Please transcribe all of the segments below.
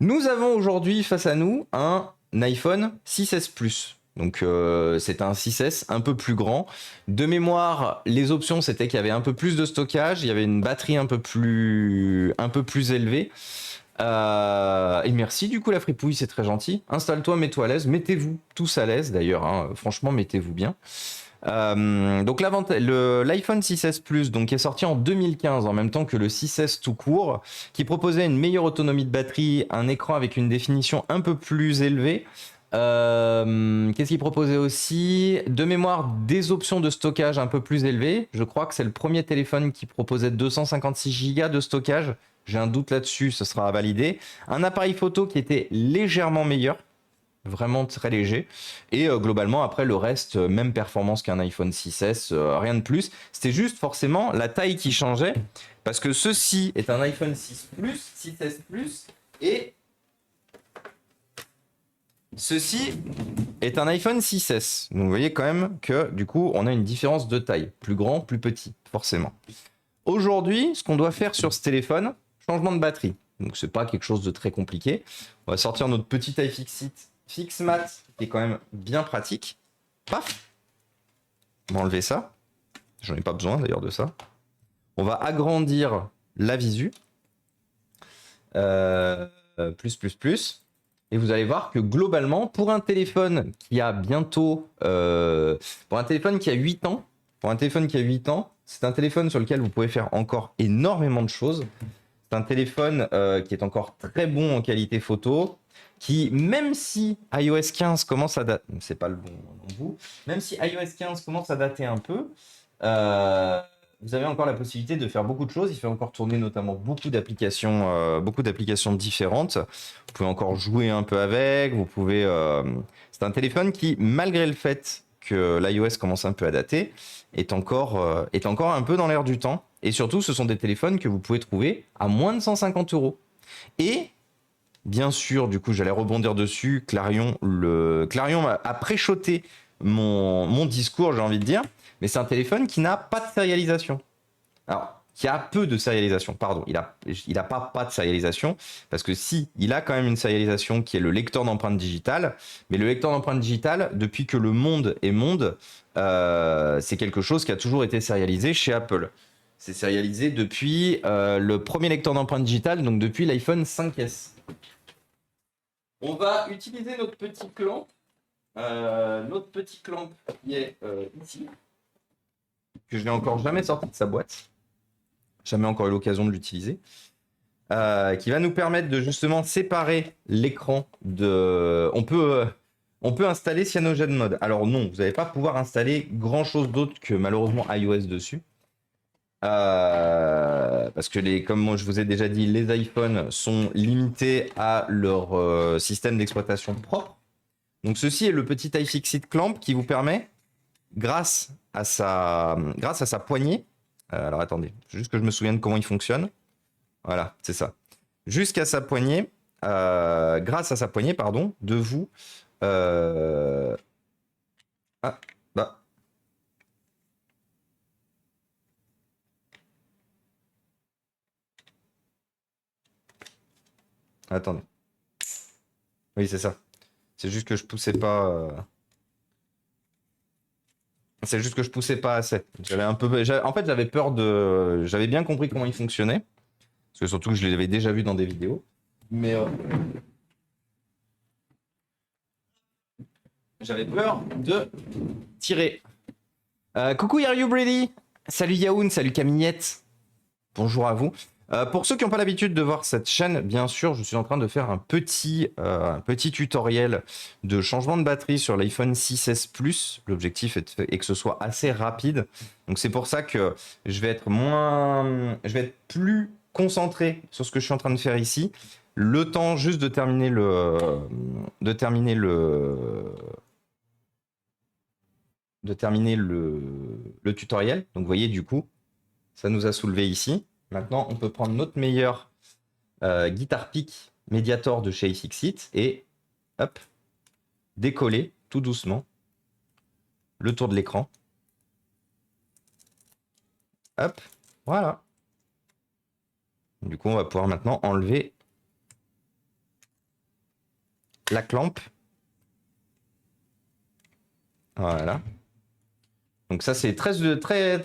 Nous avons aujourd'hui face à nous un iPhone 6S Plus. Donc c'est un 6S un peu plus grand. De mémoire, les options c'était qu'il y avait un peu plus de stockage, il y avait une batterie un peu plus élevée. Et merci du coup la fripouille, c'est très gentil. Installe-toi, mets-toi à l'aise, mettez-vous tous à l'aise d'ailleurs, hein. Franchement mettez-vous bien. Donc l'iPhone 6S Plus donc, qui est sorti en 2015 en même temps que le 6S tout court, qui proposait une meilleure autonomie de batterie, un écran avec une définition un peu plus élevée. Qu'est-ce qu'il proposait aussi? De mémoire, des options de stockage un peu plus élevées. Je crois que c'est le premier téléphone qui proposait 256 Go de stockage. J'ai un doute là-dessus, ce sera à valider. Un appareil photo qui était légèrement meilleur, vraiment très léger. Et globalement, après, le reste, même performance qu'un iPhone 6S, rien de plus. C'était juste forcément la taille qui changeait, parce que ceci est un iPhone 6 Plus, 6S Plus, et ceci est un iPhone 6S. Donc vous voyez quand même que du coup, on a une différence de taille. Plus grand, plus petit, forcément. Aujourd'hui, ce qu'on doit faire sur ce téléphone, changement de batterie. Donc c'est pas quelque chose de très compliqué. On va sortir notre petit iFixit FixMat, qui est quand même bien pratique. Paf. On va enlever ça. J'en ai pas besoin d'ailleurs de ça. On va agrandir la visu. Plus. Et vous allez voir que globalement, pour un téléphone qui a bientôt... pour un téléphone qui a 8 ans, c'est un téléphone sur lequel vous pouvez faire encore énormément de choses. C'est un téléphone qui est encore très bon en qualité photo, qui, même si iOS 15 commence à dater... C'est pas le bon nom vous. Même si iOS 15 commence à dater un peu, vous avez encore la possibilité de faire beaucoup de choses. Il fait encore tourner notamment beaucoup d'applications différentes. Vous pouvez encore jouer un peu avec. Vous pouvez. C'est un téléphone qui, malgré le fait que l'iOS commence un peu à dater, est encore un peu dans l'air du temps. Et surtout, ce sont des téléphones que vous pouvez trouver à moins de 150 euros. Et bien sûr, du coup, j'allais rebondir dessus. Clarion a préchoté mon discours, j'ai envie de dire. Mais c'est un téléphone qui n'a pas de sérialisation. Alors, qui a peu de sérialisation, pardon. Il a pas de sérialisation, parce que si, il a quand même une sérialisation qui est le lecteur d'empreintes digitales. Mais le lecteur d'empreintes digitales, depuis que le monde est monde, c'est quelque chose qui a toujours été sérialisé chez Apple. C'est sérialisé depuis le premier lecteur d'empreintes digitales, donc depuis l'iPhone 5S. On va utiliser notre petit clamp. Qui est ici, que je n'ai encore jamais sorti de sa boîte. Jamais encore eu l'occasion de l'utiliser. Qui va nous permettre de justement séparer l'écran de... On peut installer CyanogenMod. Alors non, vous n'allez pas pouvoir installer grand chose d'autre que malheureusement iOS dessus. Parce que comme moi je vous ai déjà dit, les iPhones sont limités à leur système d'exploitation propre. Donc ceci est le petit iFixit Clamp qui vous permet, grâce à sa poignée, alors attendez, juste que je me souvienne comment il fonctionne. Voilà, c'est ça. Jusqu'à sa poignée, grâce à sa poignée, pardon, de vous... Ah, bah... Attendez. Oui, c'est ça. C'est juste que je poussais pas... C'est juste que je poussais pas assez. En fait, j'avais peur de... J'avais bien compris comment il fonctionnait. Parce que surtout que je l'avais déjà vu dans des vidéos. Mais j'avais peur de tirer. Coucou Are You Brady. Salut Yaoun, salut Camillette. Bonjour à vous. Pour ceux qui n'ont pas l'habitude de voir cette chaîne, bien sûr, je suis en train de faire un petit tutoriel de changement de batterie sur l'iPhone 6S Plus. L'objectif est que ce soit assez rapide. Donc c'est pour ça que je vais être plus concentré sur ce que je suis en train de faire ici. Le temps juste de terminer le tutoriel. Donc vous voyez, du coup, ça nous a soulevé ici. Maintenant, on peut prendre notre meilleur Guitar Pick Mediator de chez iFixit et hop, décoller tout doucement le tour de l'écran. Hop, voilà. Du coup, on va pouvoir maintenant enlever la clampe. Voilà. Donc ça c'est très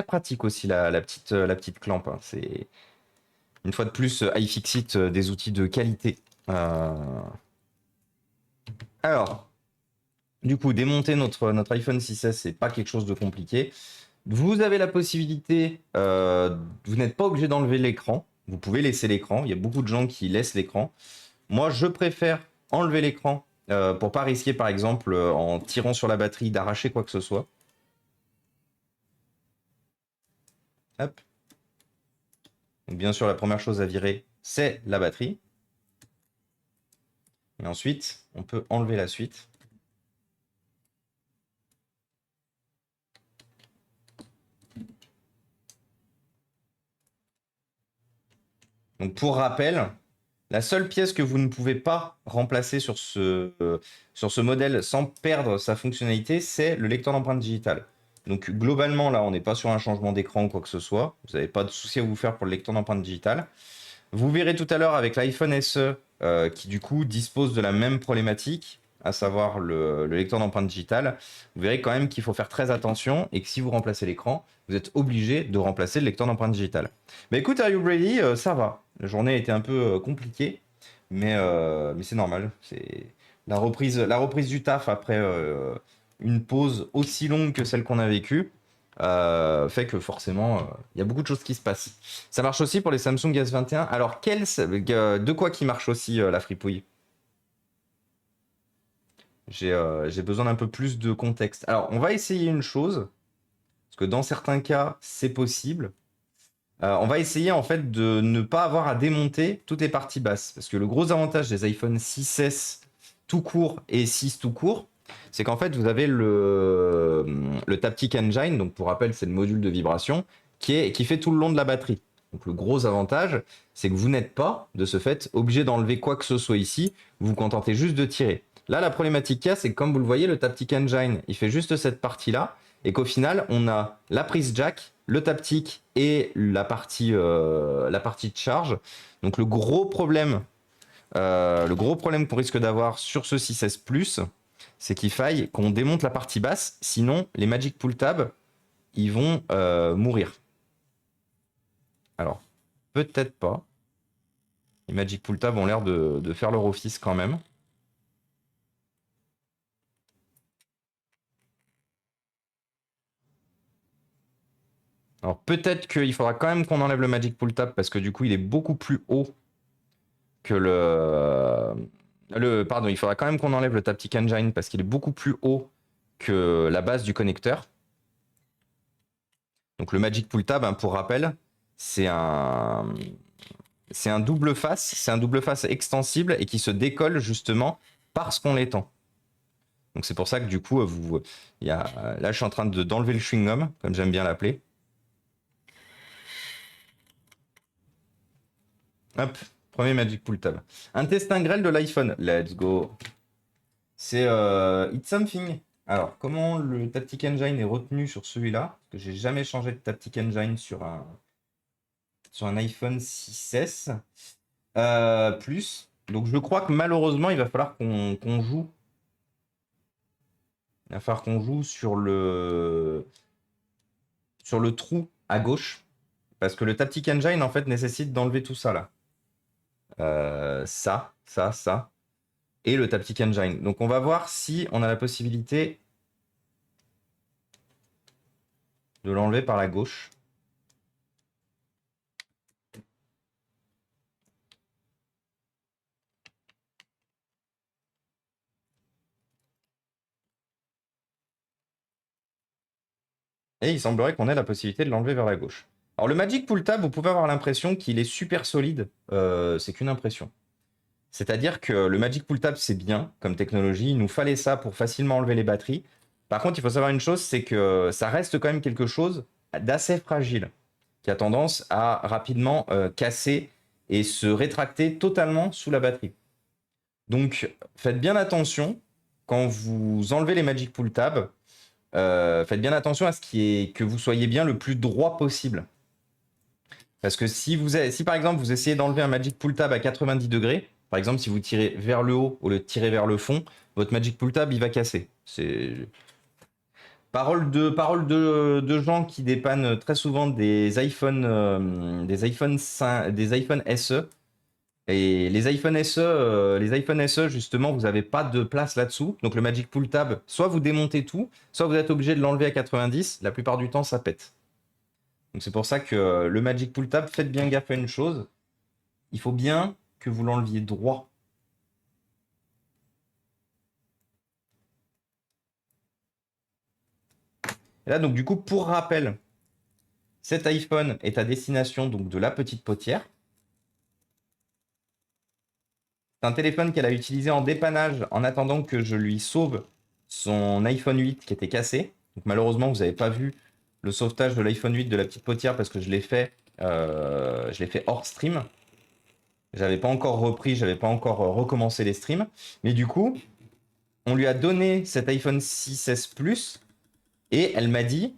pratique aussi la petite clampe, hein. C'est une fois de plus iFixit, des outils de qualité. Alors, du coup, démonter notre iPhone 6S, c'est pas quelque chose de compliqué. Vous avez la possibilité, vous n'êtes pas obligé d'enlever l'écran. Vous pouvez laisser l'écran. Il y a beaucoup de gens qui laissent l'écran. Moi, je préfère enlever l'écran pour pas risquer, par exemple, en tirant sur la batterie, d'arracher quoi que ce soit. Hop. Donc, bien sûr, la première chose à virer, c'est la batterie. Et ensuite, on peut enlever la suite. Donc, pour rappel, la seule pièce que vous ne pouvez pas remplacer sur ce modèle sans perdre sa fonctionnalité, c'est le lecteur d'empreintes digitales. Donc globalement, là, on n'est pas sur un changement d'écran ou quoi que ce soit. Vous n'avez pas de souci à vous faire pour le lecteur d'empreintes digitales. Vous verrez tout à l'heure avec l'iPhone SE, qui du coup dispose de la même problématique, à savoir le lecteur d'empreintes digitales. Vous verrez quand même qu'il faut faire très attention et que si vous remplacez l'écran, vous êtes obligé de remplacer le lecteur d'empreintes digitales. Mais écoute, Are You Ready, ça va. La journée a été un peu compliquée, mais c'est normal. C'est la reprise du taf après une pause aussi longue que celle qu'on a vécue. Fait que forcément, il y a beaucoup de choses qui se passent. Ça marche aussi pour les Samsung S21. Alors, de quoi qui marche aussi la fripouille? J'ai besoin d'un peu plus de contexte. Alors, on va essayer une chose, parce que dans certains cas, c'est possible. On va essayer en fait de ne pas avoir à démonter toutes les parties basses. Parce que le gros avantage des iPhone 6S tout court et 6 tout court, c'est qu'en fait vous avez le Taptic Engine, donc pour rappel c'est le module de vibration, qui fait tout le long de la batterie. Donc le gros avantage, c'est que vous n'êtes pas, de ce fait, obligé d'enlever quoi que ce soit ici, vous vous contentez juste de tirer. Là la problématique qu'il y a, c'est que comme vous le voyez, le Taptic Engine, il fait juste cette partie-là, et qu'au final, on a la prise jack, le taptic et la partie de charge. Donc le gros problème qu'on risque d'avoir sur ce 6S Plus, c'est qu'il faille qu'on démonte la partie basse, sinon les Magic Pull Tab, ils vont mourir. Alors, peut-être pas. Les Magic Pull Tab ont l'air de faire leur office quand même. Alors peut-être qu'il faudra quand même qu'on enlève le Magic Pull Tab parce que du coup il est beaucoup plus haut que pardon, il faudra quand même qu'on enlève le Taptic Engine parce qu'il est beaucoup plus haut que la base du connecteur. Donc le Magic Pull Tab, hein, pour rappel, c'est un double face extensible et qui se décolle justement parce qu'on l'étend. Donc c'est pour ça que du coup, là je suis en train d'enlever le chewing-gum, comme j'aime bien l'appeler. Hop, premier Magic Pull Tab. Un testin grêle de l'iPhone. Let's go. C'est It's Something. Alors, comment le Taptic Engine est retenu sur celui-là? Parce que j'ai jamais changé de Taptic Engine sur un iPhone 6S Plus. Donc, je crois que malheureusement, il va falloir qu'on joue. Il va falloir qu'on joue sur le trou à gauche. Parce que le Taptic Engine, en fait, nécessite d'enlever tout ça là. Ça. Et le Taptic Engine. Donc on va voir si on a la possibilité de l'enlever par la gauche. Et il semblerait qu'on ait la possibilité de l'enlever vers la gauche. Alors le Magic Pull Tab, vous pouvez avoir l'impression qu'il est super solide. C'est qu'une impression. C'est-à-dire que le Magic Pull Tab, c'est bien comme technologie. Il nous fallait ça pour facilement enlever les batteries. Par contre, il faut savoir une chose, c'est que ça reste quand même quelque chose d'assez fragile, qui a tendance à rapidement casser et se rétracter totalement sous la batterie. Donc, faites bien attention quand vous enlevez les Magic Pull Tab. Faites bien attention à que vous soyez bien le plus droit possible. Parce que si par exemple vous essayez d'enlever un Magic Pull Tab à 90 degrés, Par exemple, si vous tirez vers le haut au lieu de tirer vers le fond, votre Magic Pull Tab, il va casser. C'est parole de gens qui dépannent très souvent des iPhone, des iPhone SE. Et les iPhone SE, justement, vous n'avez pas de place là-dessous. Donc le Magic Pull Tab, soit vous démontez tout, soit vous êtes obligé de l'enlever à 90. La plupart du temps, ça pète. Donc c'est pour ça que le Magic Pull Tab, faites bien gaffe à une chose. Il faut bien que vous l'enleviez droit. Et là, donc du coup, pour rappel, cet iPhone est à destination donc, de la petite potière. C'est un téléphone qu'elle a utilisé en dépannage en attendant que je lui sauve son iPhone 8 qui était cassé. Donc malheureusement, vous n'avez pas vu le sauvetage de l'iPhone 8 de la petite potière parce que je l'ai fait hors stream. J'avais pas encore repris, j'avais pas encore recommencé les streams. Mais du coup, on lui a donné cet iPhone 6S Plus et elle m'a dit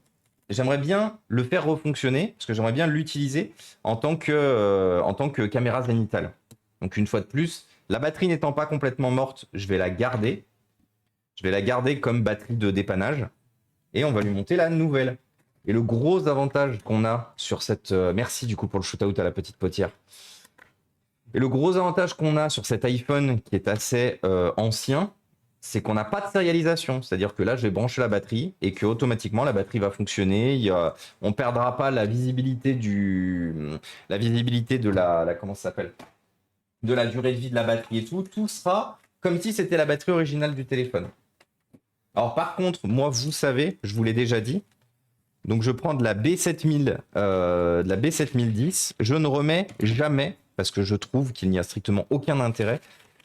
j'aimerais bien le faire refonctionner parce que j'aimerais bien l'utiliser en tant que caméra zénithale. Donc une fois de plus, la batterie n'étant pas complètement morte, je vais la garder. Je vais la garder comme batterie de dépannage et on va lui monter la nouvelle. Et le gros avantage qu'on a sur cette... merci du coup pour le shootout à la petite potière. Et le gros avantage qu'on a sur cet iPhone qui est assez ancien, c'est qu'on n'a pas de sérialisation. C'est-à-dire que là, je vais brancher la batterie et que automatiquement la batterie va fonctionner. On ne perdra pas la visibilité de la comment ça s'appelle, de la durée de vie de la batterie et tout. Tout sera comme si c'était la batterie originale du téléphone. Alors par contre, moi, vous savez, je vous l'ai déjà dit, donc je prends de la B7000, de la B7010. Je ne remets jamais, parce que je trouve qu'il n'y a strictement aucun intérêt,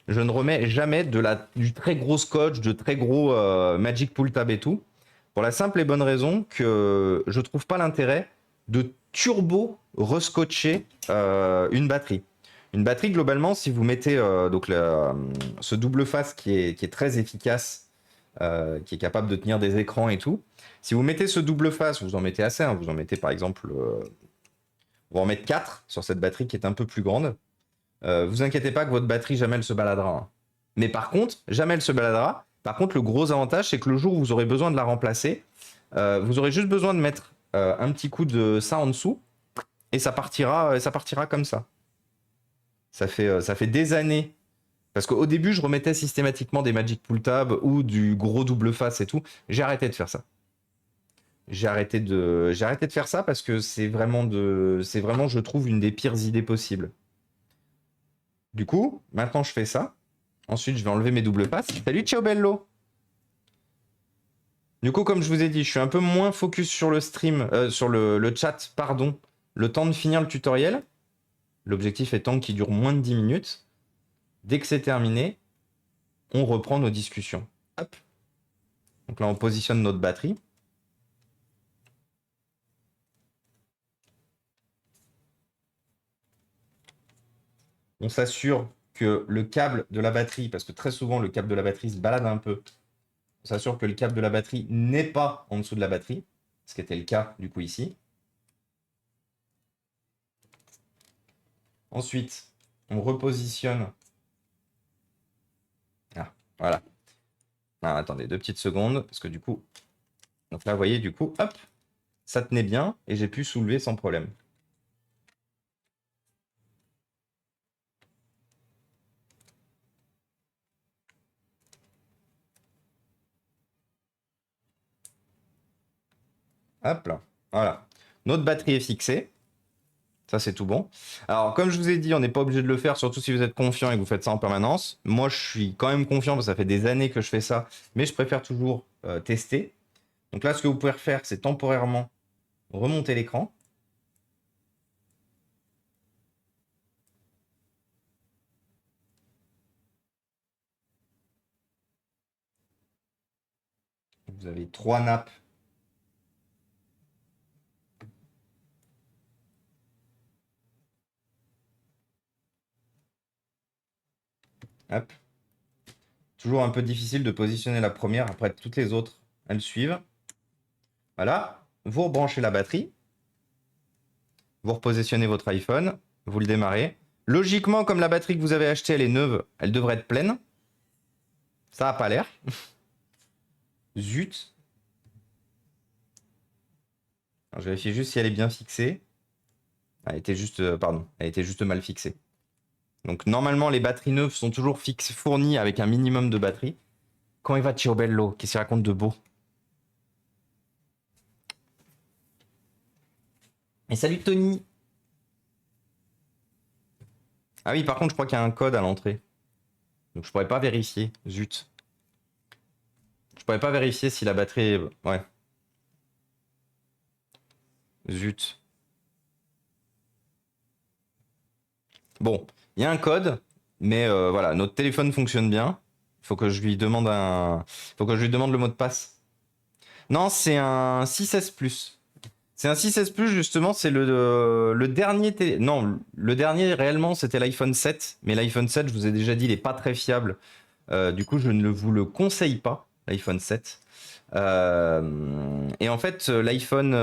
je ne remets jamais du très gros scotch, de très gros Magic Pull Tab et tout, pour la simple et bonne raison que je trouve pas l'intérêt de turbo rescotcher une batterie. Une batterie, globalement, si vous mettez ce double face qui est très efficace, qui est capable de tenir des écrans et tout, si vous mettez ce double face, vous en mettez assez, hein, vous en mettez par exemple, vous en mettez 4 sur cette batterie qui est un peu plus grande, vous inquiétez pas que votre batterie, jamais elle se baladera. Hein. Mais par contre, jamais elle se baladera. Par contre, le gros avantage, c'est que le jour où vous aurez besoin de la remplacer, vous aurez juste besoin de mettre un petit coup de ça en dessous et ça partira comme ça. Ça fait des années. Parce qu'au début, je remettais systématiquement des Magic Pull Tab ou du gros double face et tout. J'ai arrêté de faire ça. J'ai arrêté de faire ça parce que c'est vraiment, je trouve, une des pires idées possibles. Du coup, maintenant, je fais ça. Ensuite, je vais enlever mes doubles faces. Salut, ciao bello. Du coup, comme je vous ai dit, je suis un peu moins focus sur le stream, sur le chat, pardon, le temps de finir le tutoriel. L'objectif étant qu'il dure moins de 10 minutes. Dès que c'est terminé, on reprend nos discussions. Hop. Donc là, on positionne notre batterie. On s'assure que le câble de la batterie, parce que très souvent, le câble de la batterie se balade un peu, on s'assure que le câble de la batterie n'est pas en dessous de la batterie, ce qui était le cas du coup ici. Ensuite, on repositionne. Ah, voilà. Ah, attendez, 2 petites secondes, parce que du coup, donc là, vous voyez, du coup, hop, ça tenait bien et j'ai pu soulever sans problème. Hop là, voilà. Notre batterie est fixée. Ça, c'est tout bon. Alors, comme je vous ai dit, on n'est pas obligé de le faire, surtout si vous êtes confiant et que vous faites ça en permanence. Moi, je suis quand même confiant parce que ça fait des années que je fais ça, mais je préfère toujours tester. Donc là, ce que vous pouvez faire, c'est temporairement remonter l'écran. Vous avez 3 nappes. Hop. Toujours un peu difficile de positionner la première, après toutes les autres, elles suivent. Voilà, vous rebranchez la batterie, vous repositionnez votre iPhone, vous le démarrez. Logiquement, comme la batterie que vous avez achetée, elle est neuve, elle devrait être pleine. Ça a pas l'air. Zut. Alors, je vérifie juste si elle est bien fixée. Elle était juste, pardon, elle était juste mal fixée. Donc normalement, les batteries neuves sont toujours fixes, fournies avec un minimum de batterie. Comment il va, Ciobello? Qu'est-ce qu'il raconte de beau? Et salut Tony. Ah oui, par contre, je crois qu'il y a un code à l'entrée. Donc je pourrais pas vérifier. Zut. Je pourrais pas vérifier si la batterie est... Ouais. Zut. Bon, il y a un code, mais voilà, notre téléphone fonctionne bien. Faut que je lui demande Faut que je lui demande le mot de passe. Non, c'est un 6S Plus. C'est un 6S Plus, justement, c'est le dernier Non, le dernier, réellement, c'était l'iPhone 7. Mais l'iPhone 7, je vous ai déjà dit, il n'est pas très fiable. Du coup, je ne vous le conseille pas, l'iPhone 7. Et en fait, l'iPhone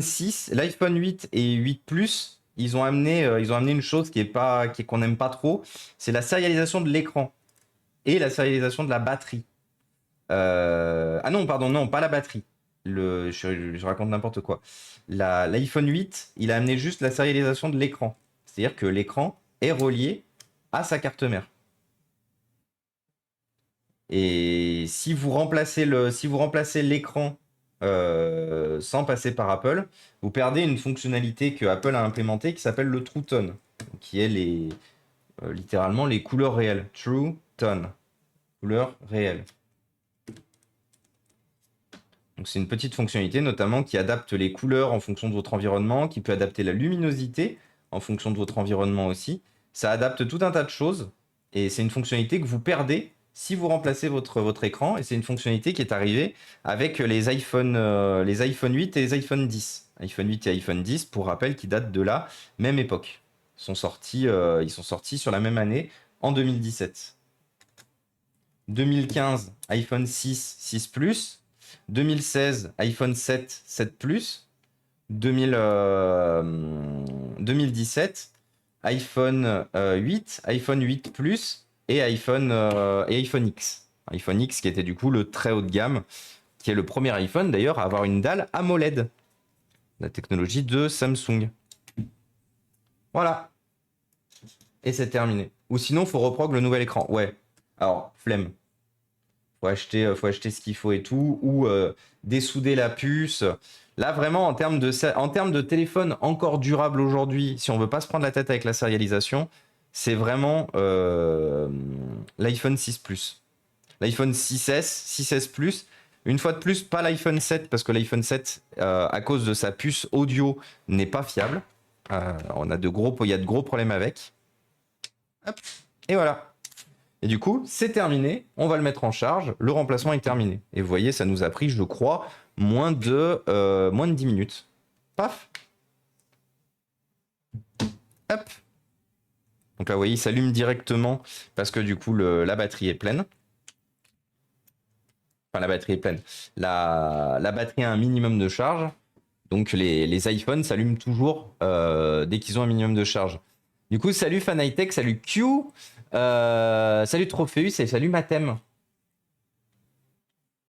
6, l'iPhone 8 et 8 Plus, ils ont amené une chose qu'on n'aime pas trop, c'est la sérialisation de l'écran et la sérialisation de la batterie. Ah non, pardon, non, pas la batterie. Je raconte n'importe quoi. L'iPhone 8, il a amené juste la sérialisation de l'écran. C'est-à-dire que l'écran est relié à sa carte mère. Et si vous remplacez l'écran sans passer par Apple, vous perdez une fonctionnalité que Apple a implémentée qui s'appelle le True Tone, qui est littéralement les couleurs réelles. True Tone, couleurs réelles. Donc c'est une petite fonctionnalité notamment qui adapte les couleurs en fonction de votre environnement, qui peut adapter la luminosité en fonction de votre environnement aussi. Ça adapte tout un tas de choses et c'est une fonctionnalité que vous perdez si vous remplacez votre écran, et c'est une fonctionnalité qui est arrivée avec les iPhone 8 et les iPhone 10. iPhone 8 et iPhone 10, pour rappel, qui datent de la même époque. Ils sont sortis sur la même année, en 2017. 2015, iPhone 6, 6 Plus. 2016, iPhone 7, 7 Plus. 2017, iPhone 8, iPhone 8 Plus et iPhone X. iPhone X qui était du coup le très haut de gamme, qui est le premier iPhone d'ailleurs à avoir une dalle AMOLED, la technologie de Samsung. Voilà. Et c'est terminé. Ou sinon, faut reprog le nouvel écran. Ouais. Alors, flemme. Faut acheter ce qu'il faut et tout, ou dessouder la puce. Là, vraiment, en termes de téléphone encore durable aujourd'hui, si on veut pas se prendre la tête avec la sérialisation, c'est vraiment l'iPhone 6 Plus. L'iPhone 6S, 6S Plus. Une fois de plus, pas l'iPhone 7, parce que l'iPhone 7, à cause de sa puce audio, n'est pas fiable. Il y a de gros problèmes avec. Hop. Et voilà. Et du coup, c'est terminé, on va le mettre en charge, le remplacement est terminé. Et vous voyez, ça nous a pris, je crois, moins de 10 minutes. Paf. Hop. Donc là, vous voyez, il s'allume directement parce que du coup, la batterie est pleine. Enfin, la batterie est pleine. La batterie a un minimum de charge. Donc les iPhones s'allument toujours dès qu'ils ont un minimum de charge. Du coup, salut Fanitech, salut Q, salut Tropheus et salut Mathem.